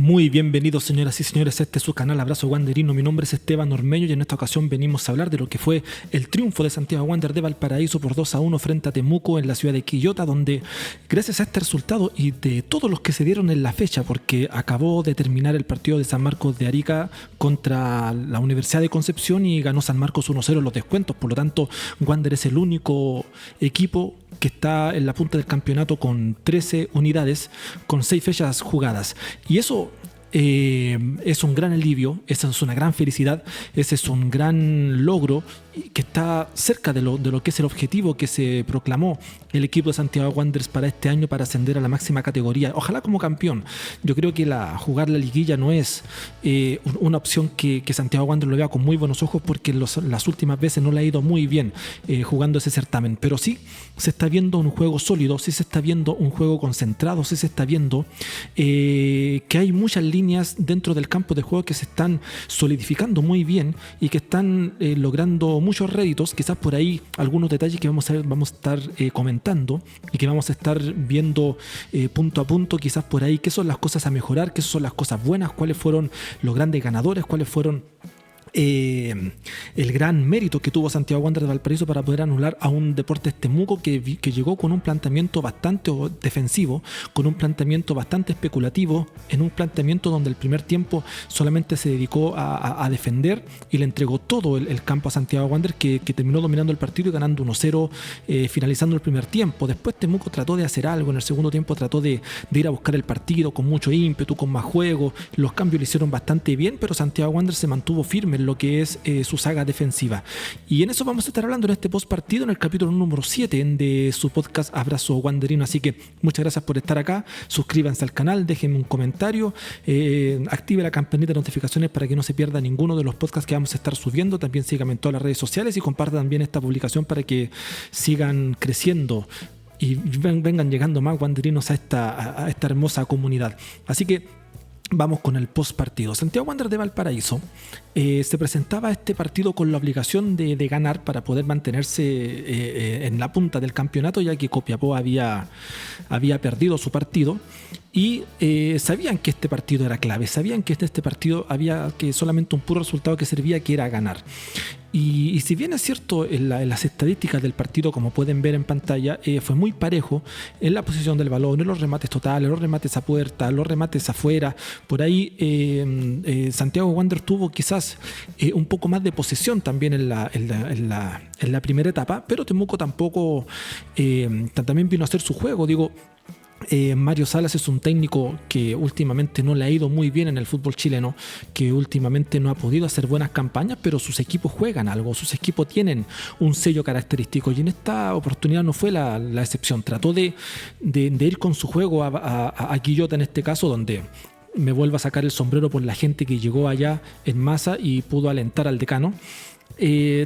Muy bienvenidos, señoras y señores, a este su canal Abrazo Wanderino. Mi nombre es Esteban Ormeño y en esta ocasión venimos a hablar de lo que fue el triunfo de Santiago Wander de Valparaíso por 2-1 frente a Temuco en la ciudad de Quillota, donde gracias a este resultado y de todos los que se dieron en la fecha, porque acabó de terminar el partido de San Marcos de Arica contra la Universidad de Concepción y ganó San Marcos 1-0 en los descuentos. Por lo tanto, Wander es el único equipo que está en la punta del campeonato con 13 unidades, con 6 fechas jugadas. Y eso es un gran alivio, esa es una gran felicidad, ese es un gran logro que está cerca de lo que es el objetivo que se proclamó el equipo de Santiago Wanderers para este año, para ascender a la máxima categoría, ojalá como campeón. Yo creo que jugar la liguilla no es una opción que Santiago Wanderers lo vea con muy buenos ojos, porque las últimas veces no le ha ido muy bien jugando ese certamen, pero sí se está viendo un juego sólido, sí se está viendo un juego concentrado, sí se está viendo que hay muchas líneas dentro del campo de juego que se están solidificando muy bien y que están logrando muchos réditos. Quizás por ahí algunos detalles que vamos a estar comentando y que vamos a estar viendo punto a punto, quizás por ahí qué son las cosas a mejorar, qué son las cosas buenas, cuáles fueron los grandes ganadores, cuáles fueron el gran mérito que tuvo Santiago Wander de Valparaíso para poder anular a un Deportes Temuco que llegó con un planteamiento bastante defensivo, con un planteamiento bastante especulativo, en un planteamiento donde el primer tiempo solamente se dedicó a defender y le entregó todo el campo a Santiago Wander, que terminó dominando el partido y ganando 1-0 finalizando el primer tiempo. Después Temuco trató de hacer algo, en el segundo tiempo trató de ir a buscar el partido con mucho ímpetu, con más juego, los cambios lo hicieron bastante bien, pero Santiago Wander se mantuvo firme en lo que es su saga defensiva. Y en eso vamos a estar hablando en este post partido, en el capítulo número 7 de su podcast Abrazo Wanderino. Así que muchas gracias por estar acá, suscríbanse al canal, déjenme un comentario, active la campanita de notificaciones para que no se pierda ninguno de los podcasts que vamos a estar subiendo. También síganme en todas las redes sociales y compartan también esta publicación para que sigan creciendo y vengan llegando más wanderinos a esta hermosa comunidad. Así que vamos con el post partido. Santiago Wander de Valparaíso se presentaba a este partido con la obligación de ganar para poder mantenerse en la punta del campeonato, ya que Copiapó había perdido su partido y sabían que este partido era clave, sabían que este partido había que solamente un puro resultado que servía, que era ganar. Y si bien es cierto en las estadísticas del partido, como pueden ver en pantalla, fue muy parejo en la posición del balón, en los remates totales, los remates a puerta, los remates afuera. Por ahí Santiago Wander tuvo quizás un poco más de posesión también en la primera etapa, pero Temuco tampoco también vino a hacer su juego. Mario Salas es un técnico que últimamente no le ha ido muy bien en el fútbol chileno, que últimamente no ha podido hacer buenas campañas, pero sus equipos juegan algo, sus equipos tienen un sello característico, y en esta oportunidad no fue la excepción. Trató de ir con su juego a Quillota en este caso, donde me vuelvo a sacar el sombrero por la gente que llegó allá en masa y pudo alentar al decano.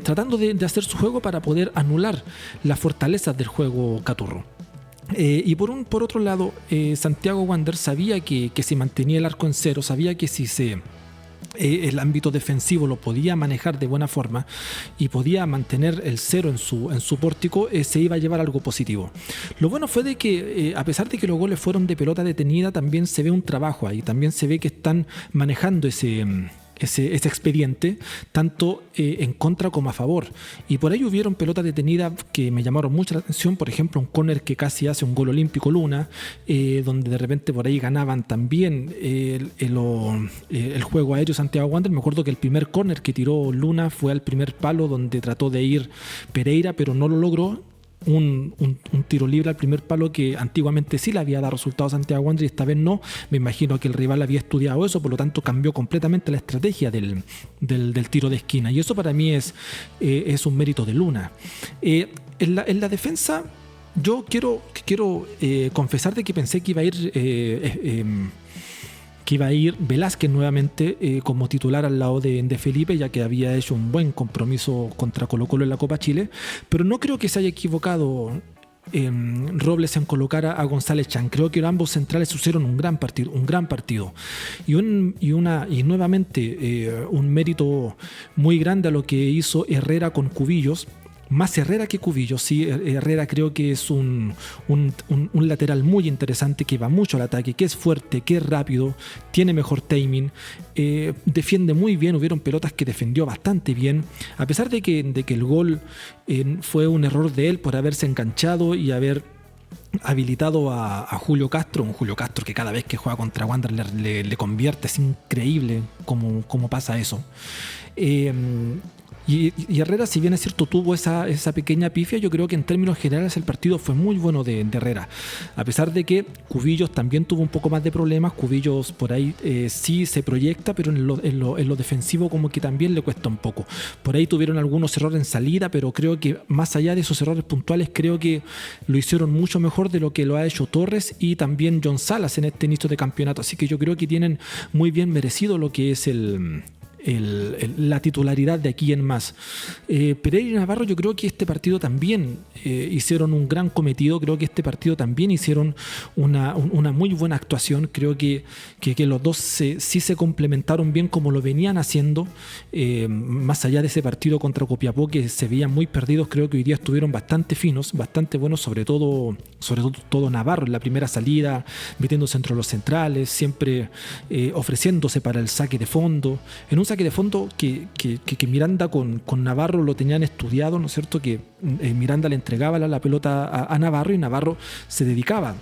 Tratando de hacer su juego para poder anular las fortalezas del juego caturro. Y por otro lado, Santiago Wander sabía que si mantenía el arco en cero, sabía que si el ámbito defensivo lo podía manejar de buena forma y podía mantener el cero en su pórtico, se iba a llevar algo positivo. Lo bueno fue de que a pesar de que los goles fueron de pelota detenida, también se ve un trabajo ahí, también se ve que están manejando ese expediente tanto en contra como a favor, y por ahí hubieron pelotas detenidas que me llamaron mucho la atención. Por ejemplo, un córner que casi hace un gol olímpico Luna, donde de repente por ahí ganaban también el juego aéreo Santiago Wander. Me acuerdo que el primer córner que tiró Luna fue al primer palo, donde trató de ir Pereira pero no lo logró. Un tiro libre al primer palo que antiguamente sí le había dado resultados a Santiago Wander y esta vez no. Me imagino que el rival había estudiado eso, por lo tanto cambió completamente la estrategia del tiro de esquina, y eso para mí es un mérito de Luna. En la defensa yo quiero confesar de que pensé que iba a ir Velázquez nuevamente como titular al lado de Felipe, ya que había hecho un buen compromiso contra Colo-Colo en la Copa Chile, pero no creo que se haya equivocado Robles en colocar a González Chan. Creo que ambos centrales hicieron un gran partido y nuevamente un mérito muy grande a lo que hizo Herrera con Cubillos, Más Herrera que Cubillo, sí. Herrera creo que es un lateral muy interesante, que va mucho al ataque, que es fuerte, que es rápido, tiene mejor timing, defiende muy bien. Hubieron pelotas que defendió bastante bien, a pesar de que el gol fue un error de él por haberse enganchado y haber habilitado a Julio Castro, un Julio Castro que cada vez que juega contra Wander le convierte. Es increíble cómo pasa eso. Y Herrera, si bien es cierto, tuvo esa pequeña pifia, yo creo que en términos generales el partido fue muy bueno de Herrera. A pesar de que Cubillos también tuvo un poco más de problemas. Cubillos por ahí sí se proyecta, pero en lo defensivo como que también le cuesta un poco. Por ahí tuvieron algunos errores en salida, pero creo que más allá de esos errores puntuales, creo que lo hicieron mucho mejor de lo que lo ha hecho Torres y también John Salas en este inicio de campeonato. Así que yo creo que tienen muy bien merecido lo que es la titularidad de aquí en más. Pereira y Navarro, yo creo que este partido también hicieron un gran cometido. Creo que este partido también hicieron una muy buena actuación. Creo que los dos sí se complementaron bien como lo venían haciendo. Más allá de ese partido contra Copiapó, que se veían muy perdidos, creo que hoy día estuvieron bastante finos, bastante buenos, sobre todo Navarro en la primera salida, metiéndose entre los centrales, siempre ofreciéndose para el saque de fondo. En un saque de fondo que Miranda con Navarro lo tenían estudiado, ¿no es cierto? Que Miranda le entregaba la pelota a Navarro y Navarro se dedicaba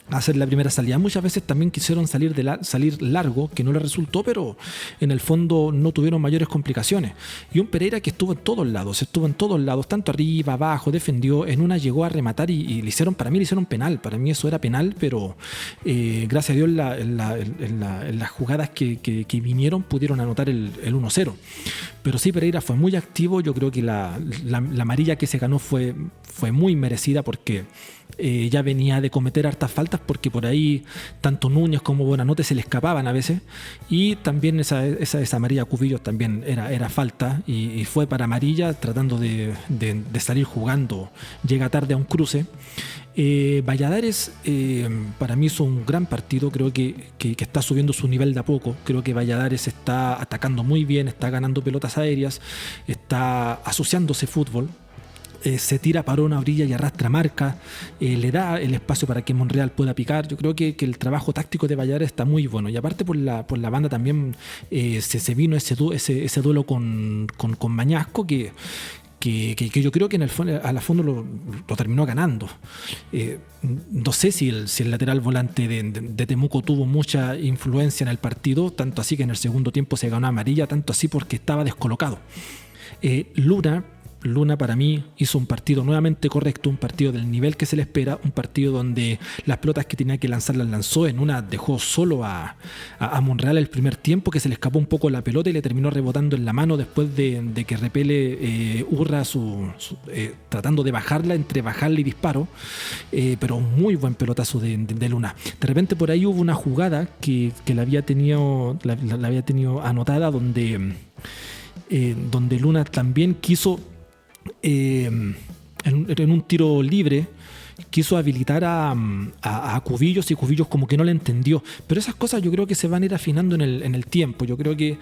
a hacer la primera salida. Muchas veces también quisieron salir largo, que no les resultó, pero en el fondo no tuvieron mayores complicaciones. Y un Pereira que estuvo en todos lados, tanto arriba, abajo, defendió. En una llegó a rematar y para mí le hicieron penal. Para mí eso era penal, pero gracias a Dios en las jugadas que vinieron pudieron anotar el 1-0. Pero sí, Pereira fue muy activo. Yo creo que la amarilla que se ganó fue muy merecida, porque ya venía de cometer hartas faltas, porque por ahí tanto Núñez como Buenanote se le escapaban a veces, y también esa amarilla a Cubillos también era falta, y fue para amarilla tratando de salir jugando. Llega tarde a un cruce. Valladares para mí hizo un gran partido. Creo que está subiendo su nivel de a poco. Creo que Valladares está atacando muy bien, está ganando pelotas aéreas, está asociándose fútbol. Se tira para una orilla y arrastra marca, le da el espacio para que Monreal pueda picar. Yo creo que el trabajo táctico de Valladares está muy bueno, y aparte por la banda también se vino ese duelo con Mañasco que yo creo que a la fondo lo terminó ganando. No sé si el lateral volante de Temuco tuvo mucha influencia en el partido, tanto así que en el segundo tiempo se ganó amarilla, tanto así porque estaba descolocado. Luna para mí hizo un partido nuevamente correcto, un partido del nivel que se le espera, un partido donde las pelotas que tenía que lanzar las lanzó. En una dejó solo a Monreal el primer tiempo, que se le escapó un poco la pelota y le terminó rebotando en la mano después de que repele Urra tratando de bajarla, entre bajarla y disparo. Pero un muy buen pelotazo de Luna. De repente por ahí hubo una jugada que la había tenido anotada, donde Luna también quiso en un tiro libre quiso habilitar a Cubillos, y Cubillos como que no le entendió. Pero esas cosas yo creo que se van a ir afinando en el tiempo. Yo creo que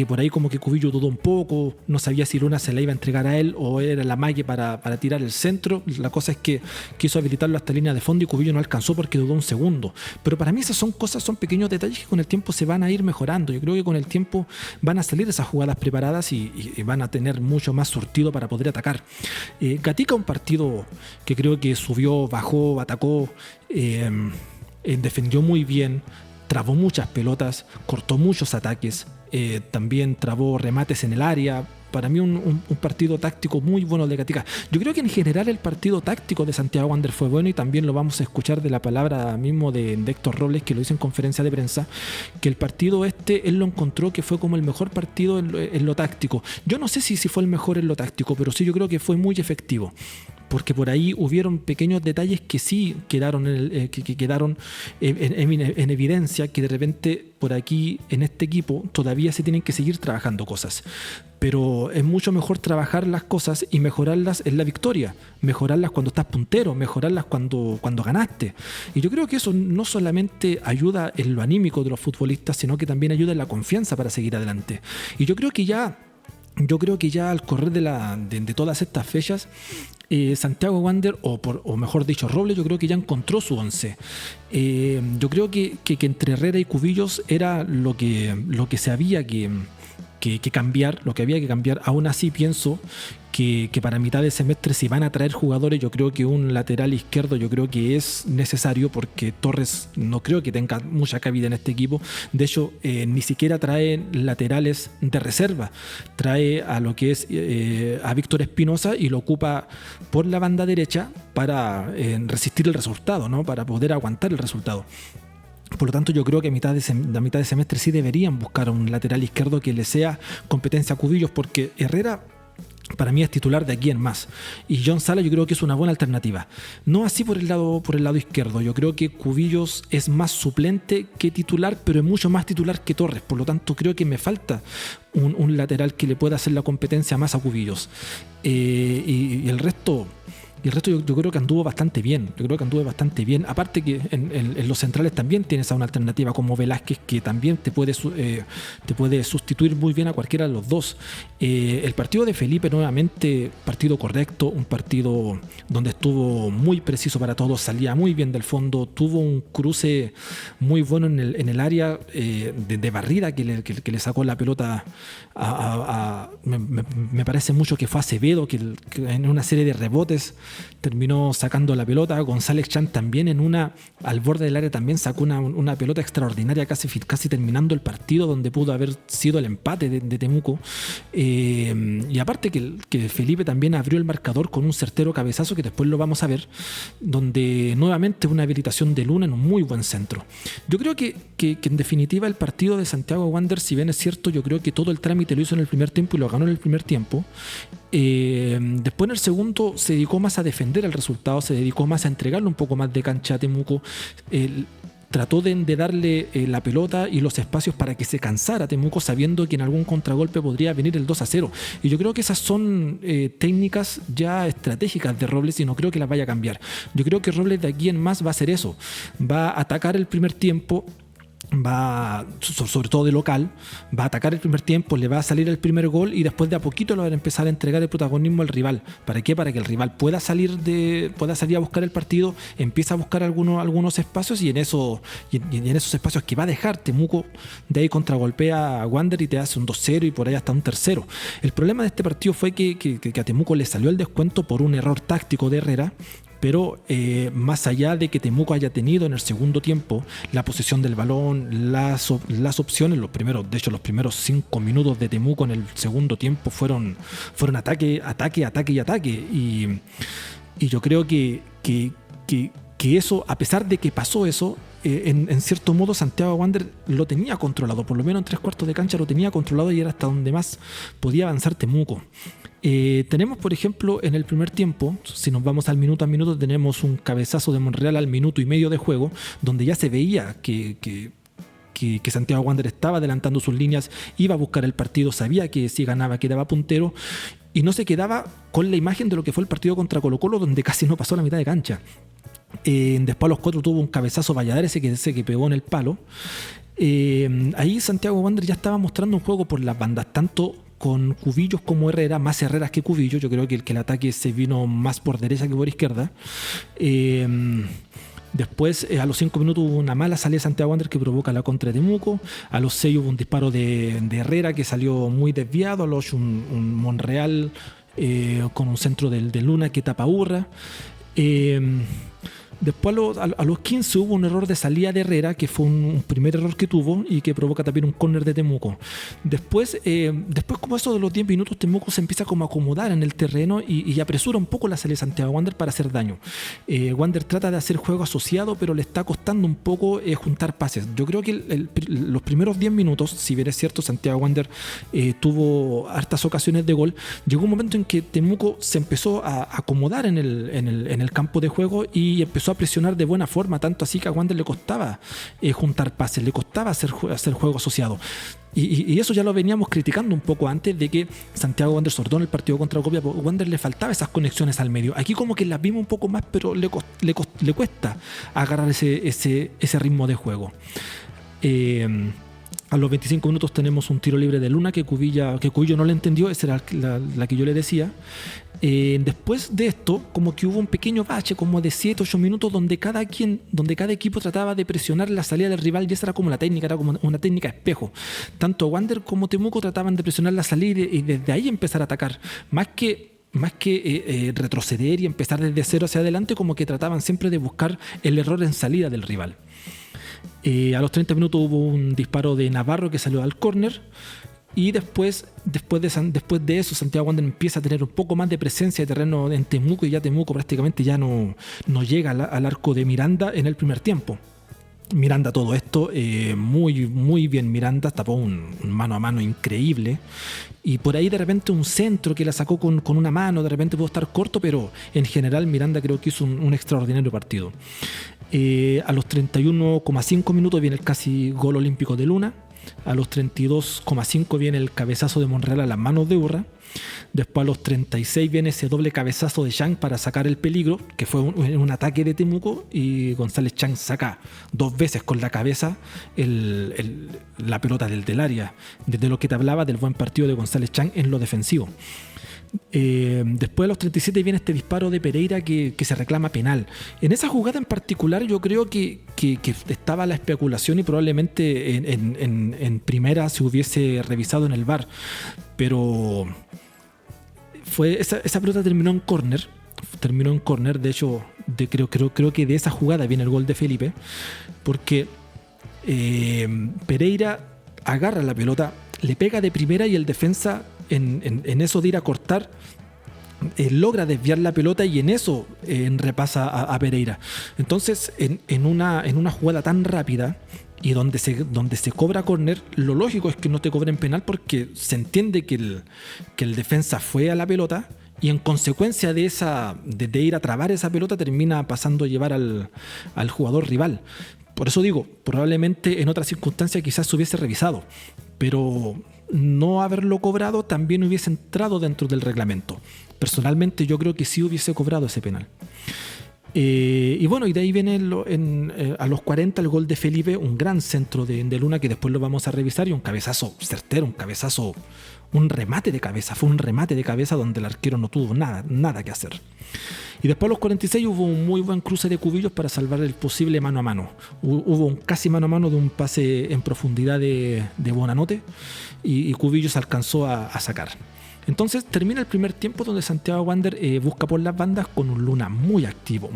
por ahí como que Cubillos dudó un poco, no sabía si Luna se la iba a entregar a él o era la mague para tirar el centro. La cosa es que quiso habilitarlo hasta línea de fondo y Cubillos no alcanzó porque dudó un segundo. Pero para mí esas son pequeños detalles que con el tiempo se van a ir mejorando. Yo creo que con el tiempo van a salir esas jugadas preparadas y van a tener mucho más surtido para poder atacar. Gatica, un partido que creo que subió, bajó, atacó, defendió muy bien, trabó muchas pelotas, cortó muchos ataques, también trabó remates en el área. Para mí un partido táctico muy bueno de Gatica. Yo creo que en general el partido táctico de Santiago Wander fue bueno, y también lo vamos a escuchar de la palabra mismo de Héctor Robles, que lo hizo en conferencia de prensa, que el partido él lo encontró que fue como el mejor partido en lo táctico. Yo no sé si fue el mejor en lo táctico, pero sí yo creo que fue muy efectivo, porque por ahí hubieron pequeños detalles que sí quedaron en evidencia, que de repente por aquí en este equipo todavía se tienen que seguir trabajando cosas. Pero es mucho mejor trabajar las cosas y mejorarlas en la victoria, mejorarlas cuando estás puntero, mejorarlas cuando ganaste. Y yo creo que eso no solamente ayuda en lo anímico de los futbolistas, sino que también ayuda en la confianza para seguir adelante. Y yo creo que ya yo creo que ya al correr de todas estas fechas, Santiago Wander, o mejor dicho, Robles, yo creo que ya encontró su once. Yo creo que entre Herrera y Cubillos era lo que se había que cambiar, lo que había que cambiar. Aún así pienso que para mitad de semestre, si van a traer jugadores, yo creo que un lateral izquierdo yo creo que es necesario, porque Torres no creo que tenga mucha cabida en este equipo. De hecho, ni siquiera trae laterales de reserva, trae a lo que es a Víctor Espinosa, y lo ocupa por la banda derecha para resistir el resultado, ¿no? Para poder aguantar el resultado. Por lo tanto, yo creo que a mitad de semestre sí deberían buscar un lateral izquierdo que le sea competencia a Cubillos, porque Herrera para mí es titular de aquí en más, y John Sala yo creo que es una buena alternativa. No así por el lado izquierdo. Yo creo que Cubillos es más suplente que titular, pero es mucho más titular que Torres. Por lo tanto, creo que me falta un lateral que le pueda hacer la competencia más a Cubillos. Y el resto... yo creo que anduvo bastante bien. Yo creo que anduvo bastante bien. Aparte que en los centrales también tienes a una alternativa como Velázquez, que también te puede sustituir muy bien a cualquiera de los dos. El partido de Felipe, nuevamente, partido correcto, un partido donde estuvo muy preciso para todos, salía muy bien del fondo, tuvo un cruce muy bueno en el área de barrida que le sacó la pelota me parece mucho que fue Acevedo, que en una serie de rebotes terminó sacando la pelota. González Chan también al borde del área también sacó una pelota extraordinaria casi terminando el partido, donde pudo haber sido el empate de Temuco. Y aparte que Felipe también abrió el marcador con un certero cabezazo, que después lo vamos a ver, donde nuevamente una habilitación de Luna en un muy buen centro. Yo creo que en definitiva el partido de Santiago Wanderers, si bien es cierto, yo creo que todo el trámite lo hizo en el primer tiempo y lo ganó en el primer tiempo. Después en el segundo se dedicó más a defender el resultado, se dedicó más a entregarle un poco más de cancha a Temuco. Trató de darle la pelota y los espacios para que se cansara Temuco, sabiendo que en algún contragolpe podría venir el 2-0. Y yo creo que esas son técnicas ya estratégicas de Robles, y no creo que las vaya a cambiar. Yo creo que Robles de aquí en más va a hacer eso. Va a atacar el primer tiempo, va, sobre todo de local, va a atacar el primer tiempo, le va a salir el primer gol, y después de a poquito le va a empezar a entregar el protagonismo al rival. ¿Para qué? Para que el rival pueda salir a buscar el partido, empieza a buscar algunos espacios, y en esos espacios que va a dejar Temuco, de ahí contragolpea a Wander y te hace un 2-0 y por ahí hasta un 3-0. El problema de este partido fue que a Temuco le salió el descuento por un error táctico de Herrera. Pero más allá de que Temuco haya tenido en el segundo tiempo la posesión del balón, las opciones, los primeros 5 minutos de Temuco en el segundo tiempo fueron ataque. Y yo creo que eso, a pesar de que pasó eso, en cierto modo Santiago Wanderers lo tenía controlado, por lo menos en 3/4 de cancha lo tenía controlado, y era hasta donde más podía avanzar Temuco. Tenemos, por ejemplo, en el primer tiempo, si nos vamos al minuto a minuto, tenemos un cabezazo de Monreal al minuto y medio de juego, donde ya se veía que Santiago Wanderers estaba adelantando sus líneas, iba a buscar el partido, sabía que si ganaba quedaba puntero, y no se quedaba con la imagen de lo que fue el partido contra Colo-Colo, donde casi no pasó la mitad de cancha. Después a los 4 tuvo un cabezazo Valladares ese que pegó en el palo. Ahí Santiago Wanderers ya estaba mostrando un juego por las bandas, tanto con Cubillos como Herrera, más Herreras que Cubillos. Yo creo que el ataque se vino más por derecha que por izquierda. Después, a los 5 minutos hubo una mala salida de Santiago Wanderers que provoca la contra de Temuco. A los 6 hubo un disparo de Herrera que salió muy desviado. A los 8 un Monreal con un centro de Luna que tapa Urra. Después a los 15 hubo un error de salida de Herrera, que fue un primer error que tuvo y que provoca también un córner de Temuco. Después como eso de los 10 minutos, Temuco se empieza como a acomodar en el terreno y apresura un poco la salida de Santiago Wanderers para hacer daño. Wanderers trata de hacer juego asociado, pero le está costando un poco juntar pases. Yo creo que los primeros 10 minutos, si bien es cierto, Santiago Wanderers tuvo hartas ocasiones de gol, llegó un momento en que Temuco se empezó a acomodar en el campo de juego y empezó a presionar de buena forma, tanto así que a Wander le costaba juntar pases, le costaba hacer juego asociado. Y eso ya lo veníamos criticando un poco antes de que Santiago Wanderers, sobre todo en el partido contra Copia, Wander le faltaba esas conexiones al medio. Aquí como que las vimos un poco más, pero le cuesta agarrar ese ritmo de juego. A los 25 minutos tenemos un tiro libre de Luna que Cubillo no le entendió, esa era la que yo le decía. Después de esto, como que hubo un pequeño bache, como de 7-8 minutos, donde cada equipo trataba de presionar la salida del rival, y esa era como la técnica, era como una técnica espejo. Tanto Wander como Temuco trataban de presionar la salida y desde ahí empezar a atacar. Más que retroceder y empezar desde cero hacia adelante, como que trataban siempre de buscar el error en salida del rival. A los 30 minutos hubo un disparo de Navarro que salió al córner, y después de eso Santiago Wander empieza a tener un poco más de presencia de terreno en Temuco, y ya Temuco prácticamente ya no llega al arco de Miranda en el primer tiempo. Miranda todo esto, muy, muy bien Miranda, tapó un mano a mano increíble, y por ahí de repente un centro que la sacó con una mano, de repente pudo estar corto, pero en general Miranda creo que hizo un extraordinario partido. A los 31,5 minutos viene el casi gol olímpico de Luna. A los 32,5 viene el cabezazo de Monreal a las manos de Urra. Después a los 36 viene ese doble cabezazo de Chang para sacar el peligro, que fue un ataque de Temuco, y González Chang saca 2 veces con la cabeza la pelota del área. Desde lo que te hablaba del buen partido de González Chang en lo defensivo. Después a los 37 viene este disparo de Pereira que se reclama penal. En esa jugada en particular yo creo que estaba la especulación, y probablemente en primera se hubiese revisado en el VAR, pero esa pelota terminó en córner. De hecho, creo que de esa jugada viene el gol de Felipe, porque Pereira agarra la pelota, le pega de primera, y el defensa en eso de ir a cortar logra desviar la pelota, y en eso repasa a Pereira. Entonces en una jugada tan rápida y donde se cobra córner, lo lógico es que no te cobren penal, porque se entiende que el defensa fue a la pelota, y en consecuencia de ir a trabar esa pelota termina pasando a llevar al jugador rival. Por eso digo, probablemente en otras circunstancias quizás se hubiese revisado, pero no haberlo cobrado también hubiese entrado dentro del reglamento. Personalmente yo creo que sí hubiese cobrado ese penal. Y bueno, y de ahí viene a los 40 el gol de Felipe, un gran centro de Luna que después lo vamos a revisar, y un cabezazo certero, un remate de cabeza, fue un remate de cabeza donde el arquero no tuvo nada que hacer. Y después a los 46 hubo un muy buen cruce de Cubillos para salvar el posible mano a mano. Hubo un casi mano a mano de un pase en profundidad de Bonanote, y Cubillos alcanzó a sacar. Entonces termina el primer tiempo donde Santiago Wander busca por las bandas con un Luna muy activo,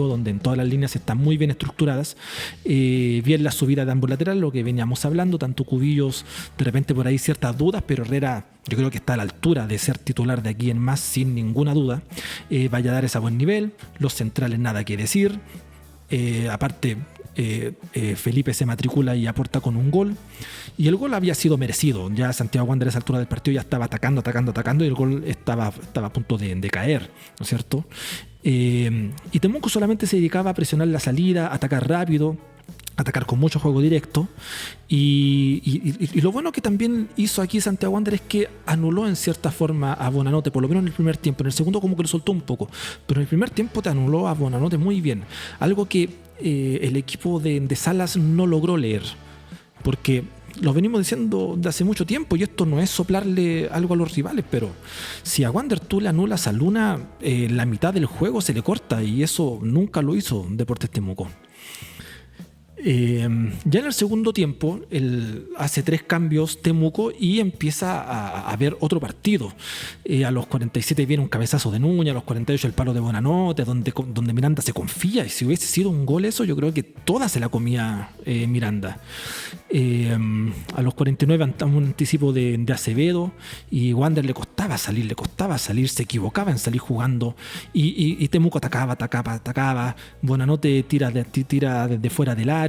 donde en todas las líneas están muy bien estructuradas, bien la subida de ambos laterales, lo que veníamos hablando, tanto Cubillos, de repente por ahí ciertas dudas, pero Herrera yo creo que está a la altura de ser titular de aquí en más sin ninguna duda. Valladares a buen nivel, los centrales nada que decir, aparte Felipe se matricula y aporta con un gol, y el gol había sido merecido. Ya Santiago Wander a esa altura del partido ya estaba atacando, y el gol estaba a punto de caer, ¿no es cierto? Y Temuco solamente se dedicaba a presionar la salida, atacar rápido, atacar con mucho juego directo, y lo bueno que también hizo aquí Santiago Wander es que anuló en cierta forma a Bonanote, por lo menos en el primer tiempo. En el segundo como que lo soltó un poco, pero en el primer tiempo te anuló a Bonanote muy bien, algo que el equipo de Salas no logró leer, porque lo venimos diciendo de hace mucho tiempo, y esto no es soplarle algo a los rivales, pero si a Wander tú le anulas a Luna, la mitad del juego se le corta, y eso nunca lo hizo Deportes Temuco. Ya en el segundo tiempo hace 3 cambios Temuco y empieza a ver otro partido. A los 47 viene un cabezazo de Núñez, a los 48 el palo de Bonanote, donde Miranda se confía, y si hubiese sido un gol eso, yo creo que toda se la comía Miranda. A los 49 un anticipo de Acevedo, y Wander le costaba salir, se equivocaba en salir jugando, y Temuco atacaba. Bonanote tira desde fuera del área.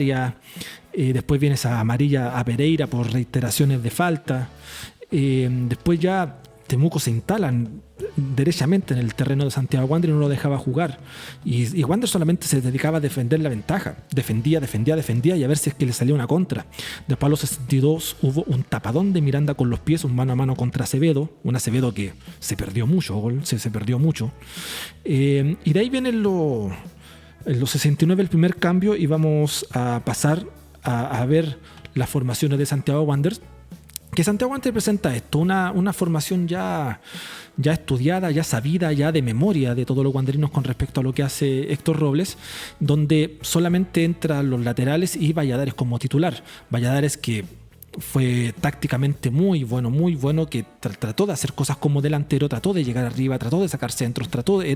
Después viene esa amarilla a Pereira por reiteraciones de falta. Después ya Temuco se instalan derechamente en el terreno de Santiago Wander y no lo dejaba jugar, y Wander solamente se dedicaba a defender la ventaja, defendía y a ver si es que le salía una contra. Después a los 62 hubo un tapadón de Miranda con los pies, un mano a mano contra Acevedo, un Acevedo que se perdió mucho, y de ahí vienen en los 69 el primer cambio, y vamos a pasar a ver las formaciones de Santiago Wanderers. Que Santiago Wanderers presenta esto, una formación ya estudiada, ya sabida, ya de memoria de todos los wanderinos con respecto a lo que hace Héctor Robles, donde solamente entran los laterales y Valladares como titular. Valladares que fue tácticamente muy bueno, que trató de hacer cosas como delantero, trató de llegar arriba, trató de sacar centros,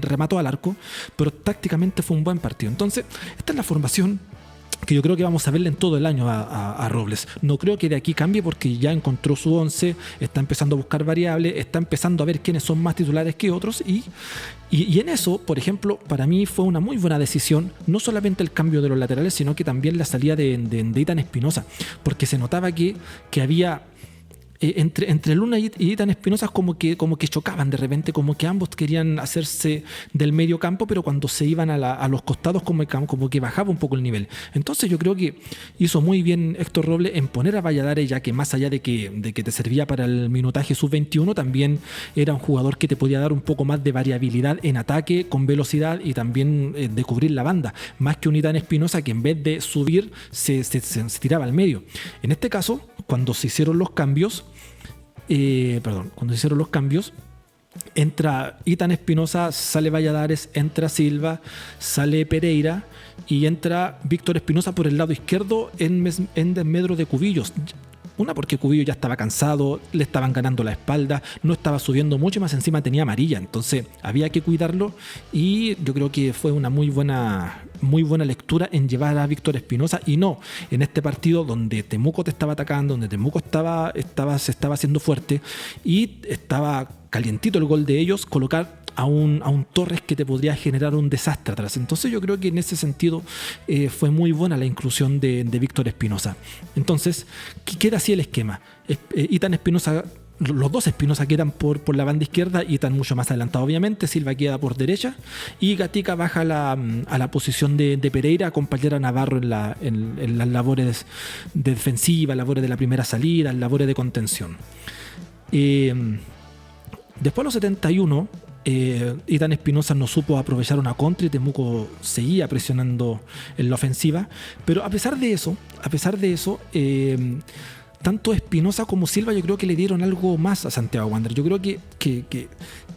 remató al arco, pero tácticamente fue un buen partido. Entonces, esta es la formación que yo creo que vamos a verle en todo el año a Robles. No creo que de aquí cambie porque ya encontró su 11, está empezando a buscar variables, está empezando a ver quiénes son más titulares que otros y en eso, por ejemplo, para mí fue una muy buena decisión, no solamente el cambio de los laterales, sino que también la salida de Ethan Espinosa, porque se notaba que había... entre Luna y Ethan Espinosa como que chocaban de repente, como que ambos querían hacerse del medio campo, pero cuando se iban a los costados como que bajaba un poco el nivel. Entonces yo creo que hizo muy bien Héctor Robles en poner a Valladares, ya que más allá de que te servía para el minutaje sub-21, también era un jugador que te podía dar un poco más de variabilidad en ataque, con velocidad y también de cubrir la banda, más que un Ethan Espinosa que en vez de subir se tiraba al medio. En este caso, cuando se hicieron los cambios, entra Ethan Espinosa, sale Valladares, entra Silva, sale Pereira y entra Víctor Espinosa por el lado izquierdo en desmedro de Cubillos. Una, porque Cubillo ya estaba cansado, le estaban ganando la espalda, no estaba subiendo mucho y más encima tenía amarilla, entonces había que cuidarlo y yo creo que fue una muy buena lectura en llevar a Víctor Espinosa y no en este partido donde Temuco te estaba atacando, donde Temuco se estaba haciendo fuerte y estaba calientito el gol de ellos, colocar a un Torres que te podría generar un desastre atrás. Entonces yo creo que en ese sentido fue muy buena la inclusión de Víctor Espinosa. Entonces queda así el esquema. Ethan Espinosa, los dos Espinosa quedan por la banda izquierda y están mucho más adelantados obviamente. Silva queda por derecha y Gatica baja a la posición de Pereira, acompañar a Navarro en las labores de defensiva, labores de la primera salida, labores de contención. Después a los 71 Ethan Espinosa no supo aprovechar una contra y Temuco seguía presionando en la ofensiva, pero a pesar de eso tanto Espinosa como Silva yo creo que le dieron algo más a Santiago Wanderers. Yo creo que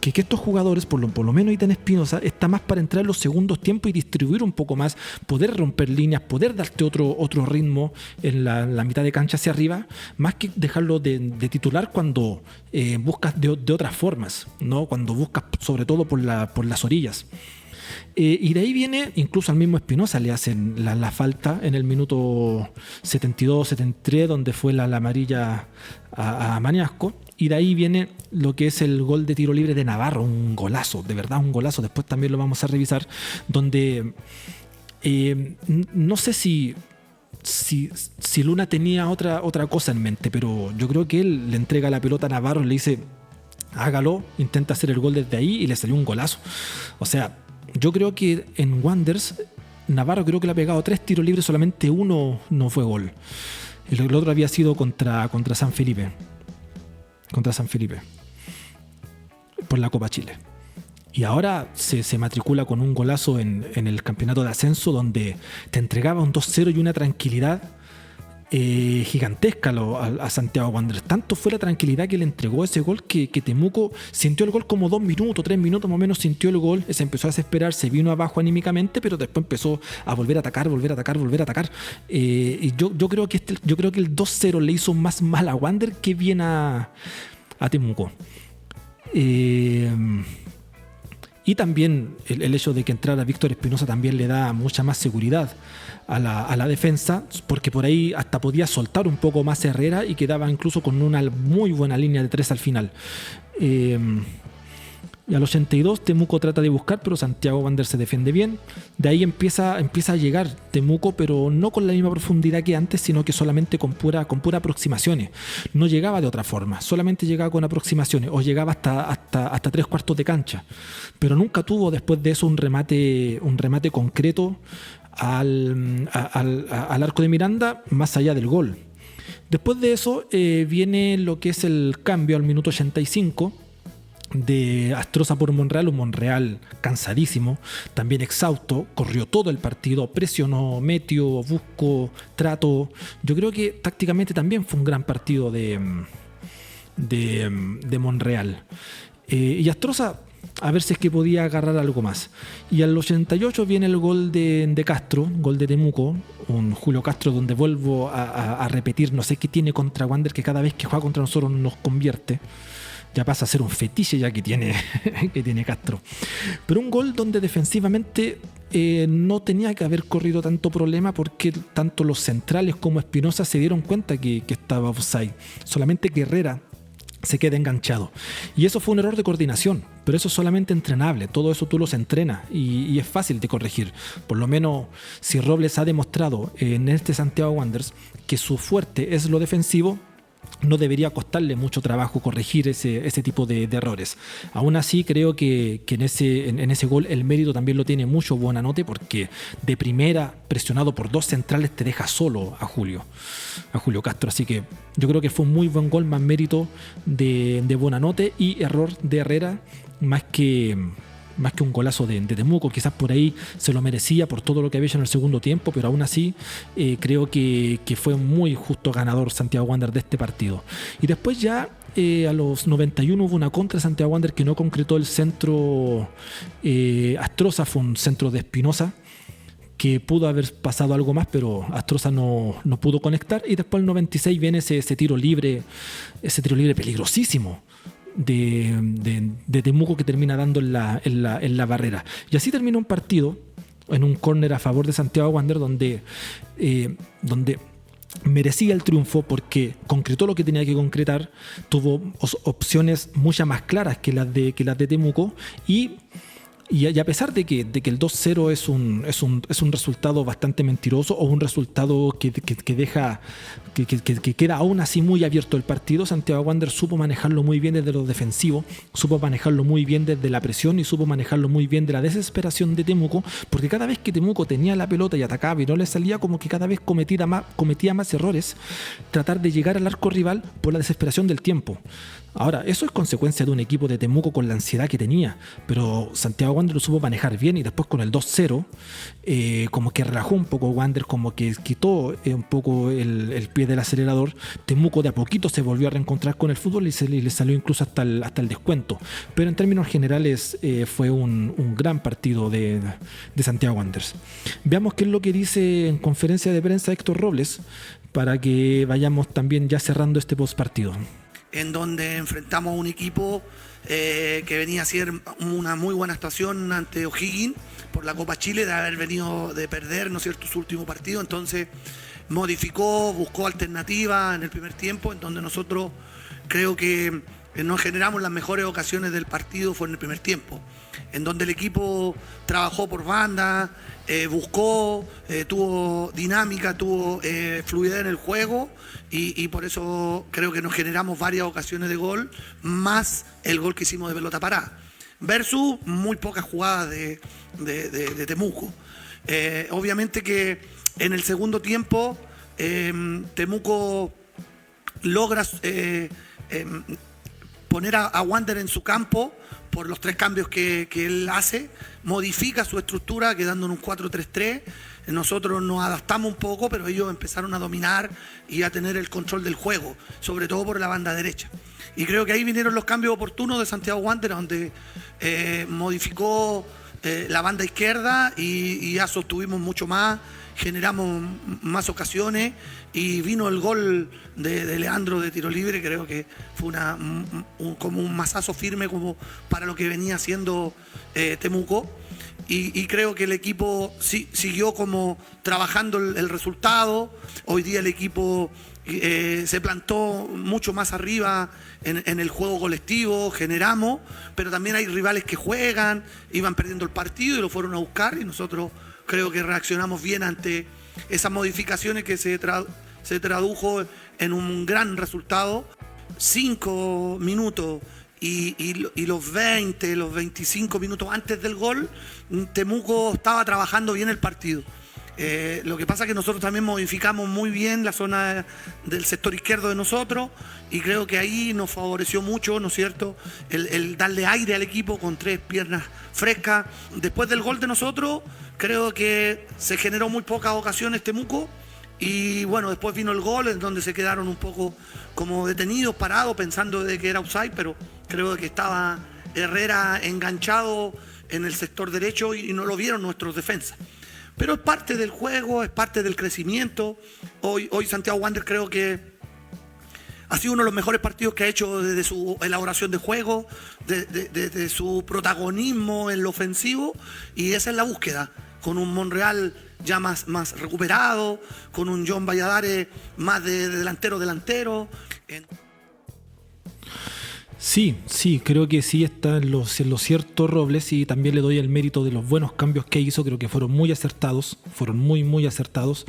estos jugadores, por lo menos Ethan Espinosa, está más para entrar en los segundos tiempos y distribuir un poco más, poder romper líneas, poder darte otro ritmo en la mitad de cancha hacia arriba, más que dejarlo de titular cuando buscas de otras formas, ¿no? Cuando buscas sobre todo por las orillas. Y de ahí viene, incluso al mismo Espinosa le hacen la falta en el minuto 72-73, donde fue la amarilla a Mañasco. Y de ahí viene lo que es el gol de tiro libre de Navarro, un golazo, de verdad un golazo. Después también lo vamos a revisar, donde no sé si Luna tenía otra cosa en mente, pero yo creo que él le entrega la pelota a Navarro, le dice hágalo, intenta hacer el gol desde ahí y le salió un golazo. O sea, yo creo que en Wanderers Navarro creo que le ha pegado 3 tiros libres, solamente uno no fue gol. El otro había sido contra San Felipe. Contra San Felipe. Por la Copa Chile. Y ahora se matricula con un golazo en el campeonato de ascenso, donde te entregaba un 2-0 y una tranquilidad gigantesca a Santiago Wanderers. Tanto fue la tranquilidad que le entregó ese gol que Temuco sintió el gol como 2 minutos, 3 minutos más o menos sintió el gol, se empezó a desesperar, se vino abajo anímicamente, pero después empezó a volver a atacar. Y yo creo que el 2-0 le hizo más mal a Wanderers que bien a Temuco. Y también el hecho de que entrara Víctor Espinosa también le da mucha más seguridad a la defensa, porque por ahí hasta podía soltar un poco más Herrera y quedaba incluso con una muy buena línea de 3 al final. Y al 82 Temuco trata de buscar, pero Santiago Wanderers se defiende bien. De ahí empieza a llegar Temuco, pero no con la misma profundidad que antes, sino que solamente con pura aproximaciones. No llegaba de otra forma, solamente llegaba con aproximaciones, o llegaba hasta 3/4 de cancha. Pero nunca tuvo después de eso un remate concreto al arco de Miranda, más allá del gol. Después de eso viene lo que es el cambio al minuto 85, de Astroza por Monreal, un Monreal cansadísimo, también exhausto, corrió todo el partido, presionó, metió, buscó, trató. Yo creo que tácticamente también fue un gran partido de Monreal. Y Astroza, a ver si es que podía agarrar algo más. Y al 88 viene el gol de Castro, gol de Temuco, un Julio Castro donde vuelvo a repetir, no sé qué tiene contra Wander, que cada vez que juega contra nosotros nos convierte. Ya pasa a ser un fetiche ya que tiene, que tiene Castro. Pero un gol donde defensivamente no tenía que haber corrido tanto problema porque tanto los centrales como Espinosa se dieron cuenta que estaba offside. Solamente que Herrera se queda enganchado. Y eso fue un error de coordinación, pero eso es solamente entrenable. Todo eso tú los entrenas y es fácil de corregir. Por lo menos si Robles ha demostrado en este Santiago Wanderers que su fuerte es lo defensivo, no debería costarle mucho trabajo corregir ese tipo de errores. Aún así creo que en ese gol el mérito también lo tiene mucho Buonanotte, porque de primera, presionado por dos centrales, te deja solo a Julio Castro. Así que yo creo que fue un muy buen gol, más mérito de Buonanotte y error de Herrera más que un golazo de Temuco. Quizás por ahí se lo merecía por todo lo que había hecho en el segundo tiempo, pero aún así creo que fue un muy justo ganador Santiago Wanderers de este partido. Y después ya a los 91 hubo una contra de Santiago Wanderers que no concretó el centro. Astroza fue un centro de Espinosa que pudo haber pasado algo más, pero Astroza no pudo conectar. Y después el 96 viene ese tiro libre peligrosísimo de Temuco que termina dando en la barrera. Y así termina un partido en un córner a favor de Santiago Wanderers donde merecía el triunfo porque concretó lo que tenía que concretar, tuvo opciones muchas más claras que las de Temuco y a pesar de que el 2-0 es un resultado bastante mentiroso o un resultado que deja que queda aún así muy abierto el partido, Santiago Wanderers supo manejarlo muy bien desde lo defensivo, supo manejarlo muy bien desde la presión y supo manejarlo muy bien de la desesperación de Temuco, porque cada vez que Temuco tenía la pelota y atacaba y no le salía, como que cada vez cometía más errores, tratar de llegar al arco rival por la desesperación del tiempo. Ahora, eso es consecuencia de un equipo de Temuco con la ansiedad que tenía, pero Santiago Wanderers lo supo manejar bien y después con el 2-0 como que relajó un poco Wanderers, como que quitó un poco el pie del acelerador. Temuco de a poquito se volvió a reencontrar con el fútbol y le salió incluso hasta el descuento, pero en términos generales fue un gran partido de Santiago Wanderers. Veamos qué es lo que dice en conferencia de prensa Héctor Robles para que vayamos también ya cerrando este postpartido. En donde enfrentamos a un equipo que venía a ser una muy buena actuación ante O'Higgins por la Copa Chile, de haber venido de perder, ¿no es cierto?, su último partido. Entonces modificó, buscó alternativas en el primer tiempo, en donde nosotros creo que nos generamos las mejores ocasiones del partido fue en el primer tiempo, en donde el equipo trabajó por banda, buscó, tuvo dinámica, tuvo fluidez en el juego y por eso creo que nos generamos varias ocasiones de gol, más el gol que hicimos de pelota parada, versus muy pocas jugadas de Temuco. Obviamente que en el segundo tiempo Temuco logra poner a Wander en su campo por los 3 cambios que él hace, modifica su estructura quedando en un 4-3-3. Nosotros nos adaptamos un poco, pero ellos empezaron a dominar y a tener el control del juego, sobre todo por la banda derecha. Y creo que ahí vinieron los cambios oportunos de Santiago Wanderers, donde modificó la banda izquierda y ya sostuvimos mucho más, generamos más ocasiones y vino el gol de Leandro de tiro libre. Creo que fue como un mazazo firme como para lo que venía haciendo Temuco y creo que el equipo siguió como trabajando el resultado. Hoy día el equipo se plantó mucho más arriba en el juego colectivo, generamos, pero también hay rivales que juegan, iban perdiendo el partido y lo fueron a buscar y nosotros creo que reaccionamos bien ante esas modificaciones que se tradujo en un gran resultado. 5 minutos y los 20, los 25 minutos antes del gol, Temuco estaba trabajando bien el partido. Lo que pasa es que nosotros también modificamos muy bien la zona del sector izquierdo de nosotros y creo que ahí nos favoreció mucho, ¿no es cierto?, el darle aire al equipo con 3 piernas frescas. Después del gol de nosotros, creo que se generó muy pocas ocasiones Temuco y bueno, después vino el gol en donde se quedaron un poco como detenidos, parados, pensando de que era offside, pero creo que estaba Herrera enganchado en el sector derecho y no lo vieron nuestros defensas. Pero es parte del juego, es parte del crecimiento. Hoy Santiago Wanderers creo que ha sido uno de los mejores partidos que ha hecho desde su elaboración de juego, desde su protagonismo en lo ofensivo, y esa es la búsqueda, con un Monreal ya más recuperado, con un John Valladares más de delantero. Sí, creo que sí está en lo cierto Robles, y también le doy el mérito de los buenos cambios que hizo. Creo que fueron muy acertados, fueron muy acertados.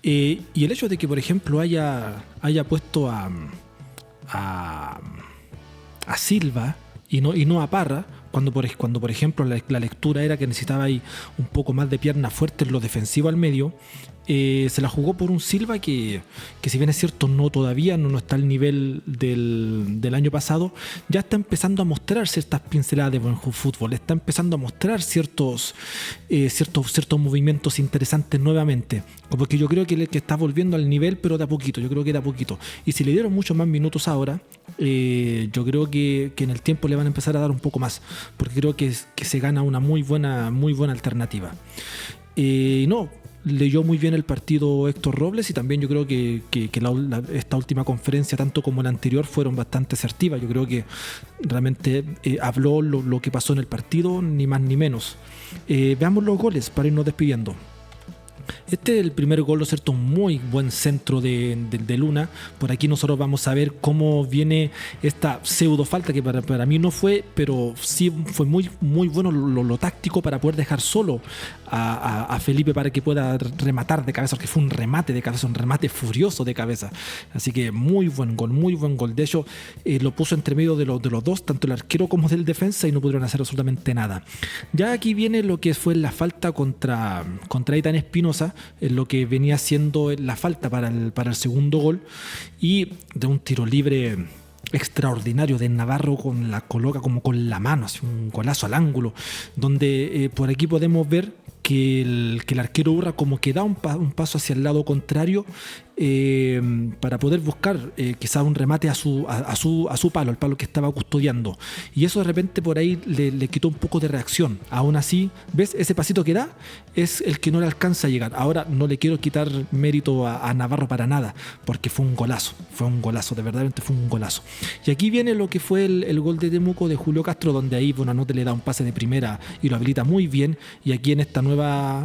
Y el hecho de que, por ejemplo, haya puesto a Silva y no a Parra, cuando por ejemplo la lectura era que necesitaba ahí un poco más de pierna fuerte en lo defensivo al medio, se la jugó por un Silva que si bien es cierto todavía no está al nivel del año pasado, ya está empezando a mostrar ciertas pinceladas de buen fútbol, está empezando a mostrar ciertos movimientos interesantes nuevamente, porque yo creo que está volviendo al nivel, pero de a poquito, y si le dieron muchos más minutos ahora, yo creo que en el tiempo le van a empezar a dar un poco más, porque creo que se gana una muy buena alternativa. Leyó muy bien el partido Héctor Robles, y también yo creo que esta última conferencia, tanto como la anterior, fueron bastante asertivas. Yo creo que realmente habló lo que pasó en el partido, ni más ni menos. Veamos los goles para irnos despidiendo. Este es el primer gol, ¿no es cierto? Un muy buen centro de Luna. Por aquí nosotros vamos a ver cómo viene esta pseudo falta, que para mí no fue, pero sí fue muy bueno lo táctico para poder dejar solo a Felipe para que pueda rematar de cabeza, porque fue un remate de cabeza, un remate furioso de cabeza. Así que muy buen gol. De hecho, lo puso entre medio de los dos, tanto el arquero como del defensa, y no pudieron hacer absolutamente nada. Ya aquí viene lo que fue la falta contra Ethan Espinosa, en lo que venía siendo la falta para el segundo gol, y de un tiro libre extraordinario de Navarro, la coloca como con la mano, así un golazo al ángulo, donde por aquí podemos ver que el arquero Urra como que da un paso hacia el lado contrario, para poder buscar quizá un remate a su palo, el palo que estaba custodiando, y eso de repente por ahí le quitó un poco de reacción. Aún así, ¿ves? Ese pasito que da es el que no le alcanza a llegar. Ahora no le quiero quitar mérito a Navarro para nada, porque fue un golazo, de verdaderamente fue un golazo. Y aquí viene lo que fue el gol de Temuco de Julio Castro, donde ahí Bonanote le da un pase de primera y lo habilita muy bien, y aquí en esta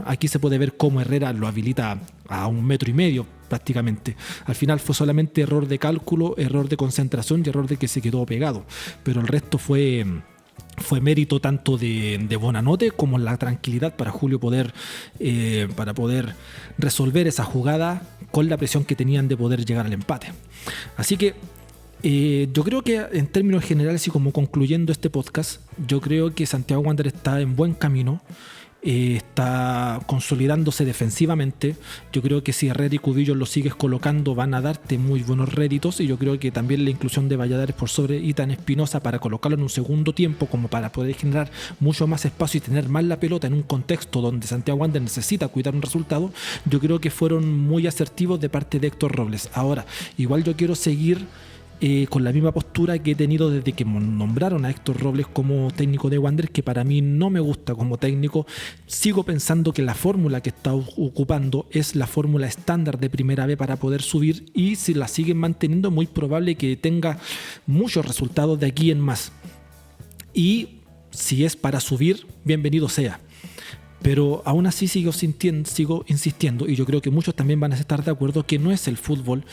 aquí se puede ver cómo Herrera lo habilita a 1,5 metros prácticamente. Al final fue solamente error de cálculo, error de concentración y error de que se quedó pegado, pero el resto fue mérito tanto de Bonanote como la tranquilidad para Julio para poder resolver esa jugada con la presión que tenían de poder llegar al empate. Así que yo creo que en términos generales, y como concluyendo este podcast, yo creo que Santiago Wanderers está en buen camino. Está consolidándose defensivamente. Yo creo que si Herrera y Cubillo lo sigues colocando, van a darte muy buenos réditos, y yo creo que también la inclusión de Valladares por sobre Ethan Espinosa para colocarlo en un segundo tiempo, como para poder generar mucho más espacio y tener más la pelota en un contexto donde Santiago Wanderers necesita cuidar un resultado, yo creo que fueron muy asertivos de parte de Héctor Robles. Ahora, igual yo quiero seguir con la misma postura que he tenido desde que nombraron a Héctor Robles como técnico de Wanderers, que para mí no me gusta como técnico. Sigo pensando que la fórmula que está ocupando es la fórmula estándar de Primera B para poder subir, y si la siguen manteniendo, muy probable que tenga muchos resultados de aquí en más. Y si es para subir, bienvenido sea. Pero aún así sigo insistiendo, y yo creo que muchos también van a estar de acuerdo, que no es el fútbol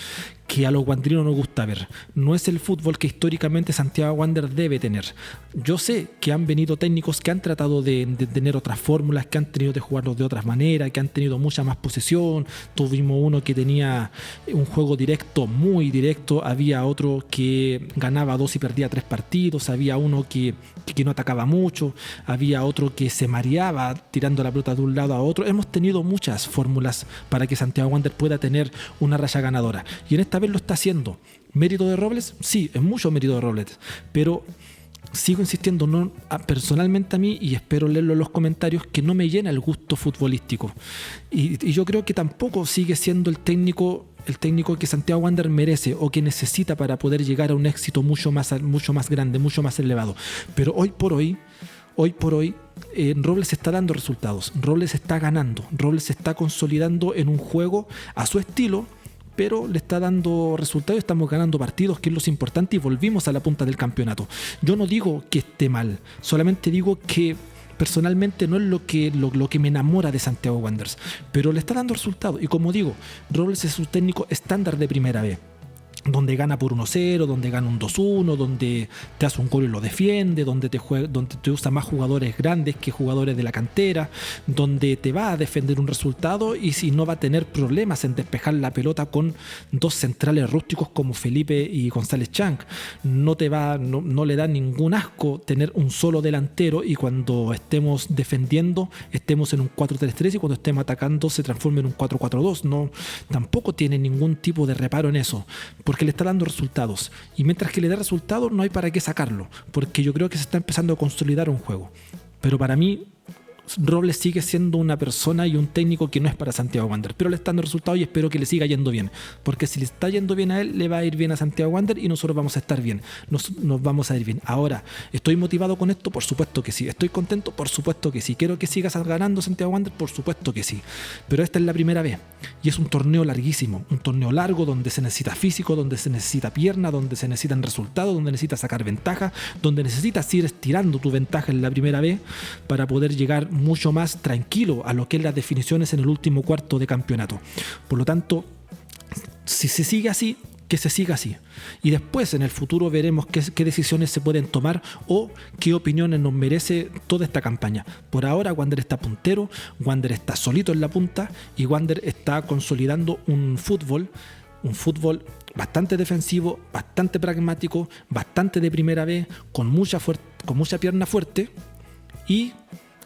que a los wanderinos nos gusta ver. No es el fútbol que históricamente Santiago Wander debe tener. Yo sé que han venido técnicos que han tratado de tener otras fórmulas, que han tenido de jugarlos de otras maneras, que han tenido mucha más posesión. Tuvimos uno que tenía un juego directo, muy directo. Había otro que ganaba 2 y perdía 3 partidos. Había uno que no atacaba mucho. Había otro que se mareaba tirando la pelota de un lado a otro. Hemos tenido muchas fórmulas para que Santiago Wander pueda tener una racha ganadora. Y en esta vez lo está haciendo. ¿Mérito de Robles? Sí, es mucho mérito de Robles. Pero sigo insistiendo, personalmente a mí, y espero leerlo en los comentarios, que no me llena el gusto futbolístico. Y yo creo que tampoco sigue siendo el técnico que Santiago Wander merece o que necesita para poder llegar a un éxito mucho más grande, mucho más elevado. Pero hoy por hoy, Robles está dando resultados, Robles está ganando, Robles se está consolidando en un juego a su estilo, pero le está dando resultados, estamos ganando partidos, que es lo importante, y volvimos a la punta del campeonato. Yo no digo que esté mal, solamente digo que personalmente no es lo que me enamora de Santiago Wanderers, pero le está dando resultados. Y como digo, Robles es un técnico estándar de primera vez, donde gana por 1-0, donde gana un 2-1, donde te hace un gol y lo defiende, donde te usa más jugadores grandes que jugadores de la cantera, donde te va a defender un resultado y si no va a tener problemas en despejar la pelota con 2 centrales rústicos como Felipe y González Chang. No le da ningún asco tener un solo delantero, y cuando estemos defendiendo estemos en un 4-3-3, y cuando estemos atacando se transforme en un 4-4-2. No, tampoco tiene ningún tipo de reparo en eso, porque le está dando resultados, y mientras que le dé resultados no hay para qué sacarlo, porque yo creo que se está empezando a consolidar un juego. Pero para mí Robles sigue siendo una persona y un técnico que no es para Santiago Wander, pero le está dando resultados y espero que le siga yendo bien, porque si le está yendo bien a él, le va a ir bien a Santiago Wander y nosotros vamos a estar bien, nos vamos a ir bien. Ahora, ¿estoy motivado con esto? Por supuesto que sí. ¿Estoy contento? Por supuesto que sí. ¿Quiero que sigas ganando Santiago Wander? Por supuesto que sí. Pero esta es la primera vez y es un torneo larguísimo, un torneo largo donde se necesita físico, donde se necesita pierna, donde se necesitan resultados, donde necesitas sacar ventaja, donde necesitas ir estirando tu ventaja en la primera vez para poder llegar mucho más tranquilo a lo que es las definiciones en el último cuarto de campeonato. Por lo tanto, si se sigue así, que se siga así. Y después en el futuro veremos qué decisiones se pueden tomar o qué opiniones nos merece toda esta campaña. Por ahora Wander está puntero, Wander está solito en la punta y Wander está consolidando un fútbol bastante defensivo, bastante pragmático, bastante de primera vez, con mucha pierna fuerte y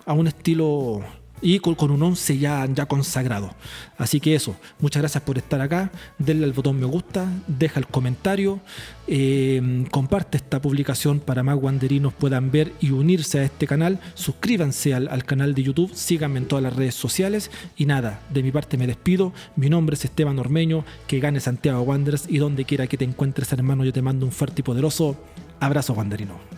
a un estilo y con un 11 ya consagrado. Así que eso, muchas gracias por estar acá. Denle al botón me gusta, deja el comentario, comparte esta publicación para más wanderinos puedan ver y unirse a este canal. Suscríbanse al canal de YouTube, síganme en todas las redes sociales y nada, de mi parte me despido. Mi nombre es Esteban Ormeño, que gane Santiago Wanderers, y donde quiera que te encuentres, hermano, yo te mando un fuerte y poderoso abrazo wanderino.